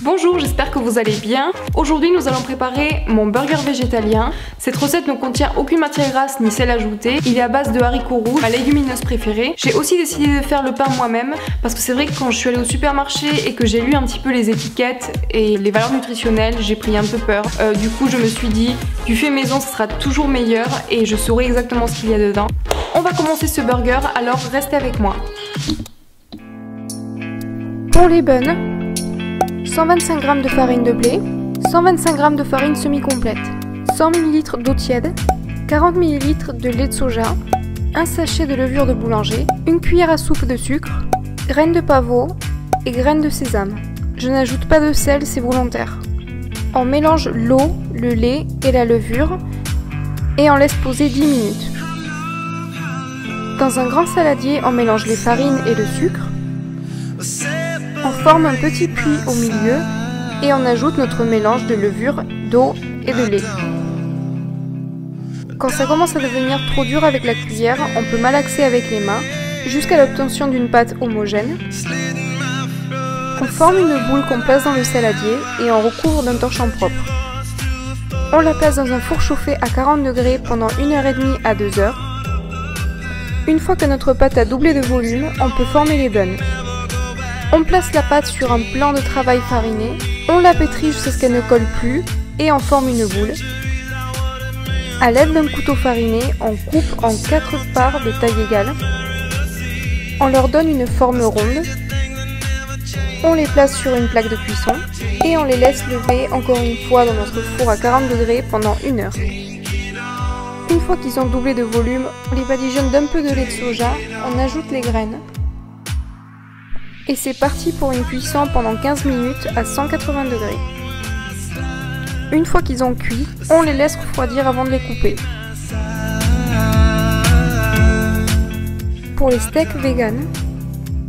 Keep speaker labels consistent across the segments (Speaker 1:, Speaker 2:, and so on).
Speaker 1: Bonjour, j'espère que vous allez bien. Aujourd'hui, nous allons préparer mon burger végétalien. Cette recette ne contient aucune matière grasse ni sel ajouté. Il est à base de haricots rouges, ma légumineuse préférée. J'ai aussi décidé de faire le pain moi-même parce que c'est vrai que quand je suis allée au supermarché et que j'ai lu un petit peu les étiquettes et les valeurs nutritionnelles, j'ai pris un peu peur. Du coup, je me suis dit, du fait maison, ce sera toujours meilleur et je saurai exactement ce qu'il y a dedans. On va commencer ce burger, alors restez avec moi. Pour les buns, 125 g de farine de blé, 125 g de farine semi-complète, 100 ml d'eau tiède, 40 ml de lait de soja, un sachet de levure de boulanger, une cuillère à soupe de sucre, graines de pavot et graines de sésame. Je n'ajoute pas de sel, c'est volontaire. On mélange l'eau, le lait et la levure et on laisse poser 10 minutes. Dans un grand saladier, on mélange les farines et le sucre. On forme un petit puits au milieu et on ajoute notre mélange de levure, d'eau et de lait. Quand ça commence à devenir trop dur avec la cuillère, on peut malaxer avec les mains jusqu'à l'obtention d'une pâte homogène. On forme une boule qu'on place dans le saladier et on recouvre d'un torchon propre. On la place dans un four chauffé à 40 degrés pendant 1h30 à 2h. Une fois que notre pâte a doublé de volume, on peut former les buns. On place la pâte sur un plan de travail fariné, on la pétrit jusqu'à ce qu'elle ne colle plus et on forme une boule. A l'aide d'un couteau fariné, on coupe en 4 parts de taille égale. On leur donne une forme ronde. On les place sur une plaque de cuisson et on les laisse lever encore une fois dans notre four à 40 degrés pendant 1 heure. Une fois qu'ils ont doublé de volume, on les badigeonne d'un peu de lait de soja, on ajoute les graines. Et c'est parti pour une cuisson pendant 15 minutes à 180 degrés. Une fois qu'ils ont cuit, on les laisse refroidir avant de les couper. Pour les steaks vegan,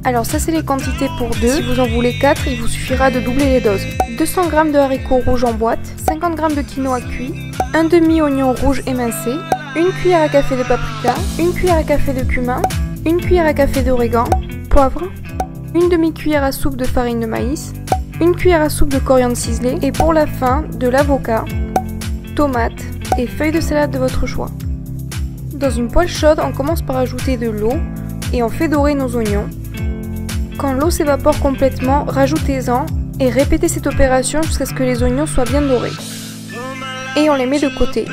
Speaker 1: alors ça c'est les quantités pour 2, si vous en voulez 4, il vous suffira de doubler les doses. 200 g de haricots rouges en boîte, 50 g de quinoa cuit, un demi-oignon rouge émincé, une cuillère à café de paprika, une cuillère à café de cumin, une cuillère à café d'origan, poivre, une demi-cuillère à soupe de farine de maïs, une cuillère à soupe de coriandre ciselée et pour la fin, de l'avocat, tomates et feuilles de salade de votre choix. Dans une poêle chaude, on commence par ajouter de l'eau et on fait dorer nos oignons. Quand l'eau s'évapore complètement, rajoutez-en et répétez cette opération jusqu'à ce que les oignons soient bien dorés. Et on les met de côté.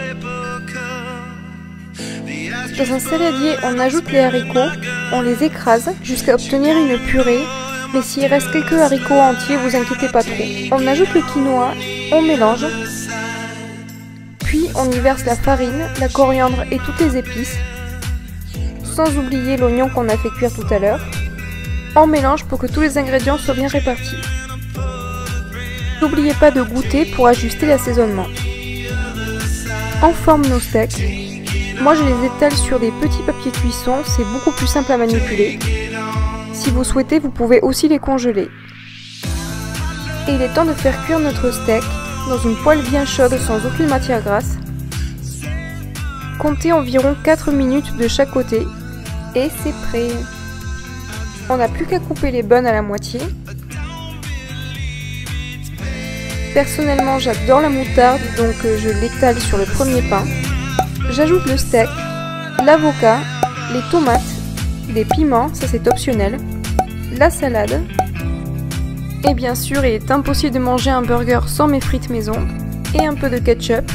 Speaker 1: Dans un saladier, on ajoute les haricots, on les écrase jusqu'à obtenir une purée, mais s'il reste quelques haricots entiers, vous inquiétez pas trop. On ajoute le quinoa, on mélange, puis on y verse la farine, la coriandre et toutes les épices, sans oublier l'oignon qu'on a fait cuire tout à l'heure. On mélange pour que tous les ingrédients soient bien répartis. N'oubliez pas de goûter pour ajuster l'assaisonnement. On forme nos steaks. Moi je les étale sur des petits papiers cuisson, c'est beaucoup plus simple à manipuler. Si vous souhaitez, vous pouvez aussi les congeler. Et il est temps de faire cuire notre steak dans une poêle bien chaude sans aucune matière grasse. Comptez environ 4 minutes de chaque côté et c'est prêt. On n'a plus qu'à couper les buns à la moitié. Personnellement, j'adore la moutarde, donc je l'étale sur le premier pain. J'ajoute le steak, l'avocat, les tomates, les piments, ça c'est optionnel, la salade. Et bien sûr, il est impossible de manger un burger sans mes frites maison et un peu de ketchup.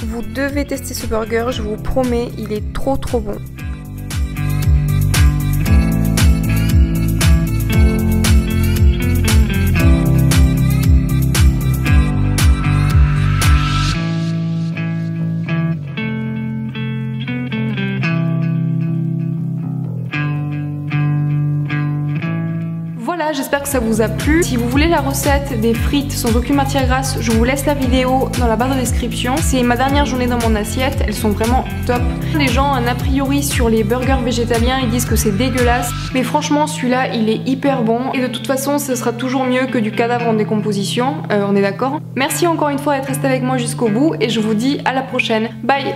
Speaker 1: Vous devez tester ce burger, je vous promets, il est trop bon. Voilà, Voilà, j'espère que ça vous a plu. Si vous voulez la recette des frites sans aucune matière grasse, je vous laisse la vidéo dans la barre de description. C'est ma dernière journée dans mon assiette, elles sont vraiment top. Les gens, a priori sur les burgers végétaliens, ils disent que c'est dégueulasse. Mais franchement, celui-là, il est hyper bon. Et de toute façon, ce sera toujours mieux que du cadavre en décomposition, on est d'accord. Merci encore une fois d'être resté avec moi jusqu'au bout et je vous dis à la prochaine. Bye!